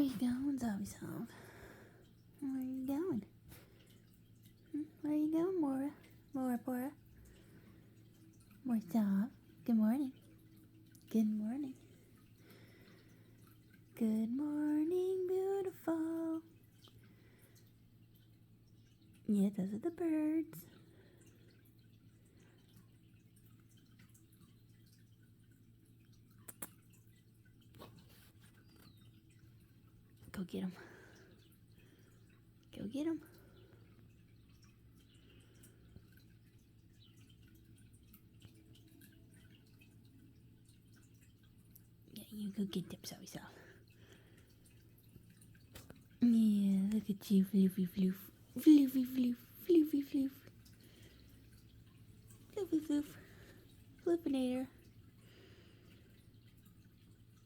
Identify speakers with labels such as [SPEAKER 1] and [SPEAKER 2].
[SPEAKER 1] you going, Zombie Song? Where are you going? Where are you going, Mora? Mora? Morta. Good morning. Good morning. Good morning, beautiful. Yeah, those are the birds. Go get them. Go get them. Yeah, you go get them, so. Yeah, look at you, floofy floof. Floofy floof. Floofy floof. Floofy floof. Floofinator.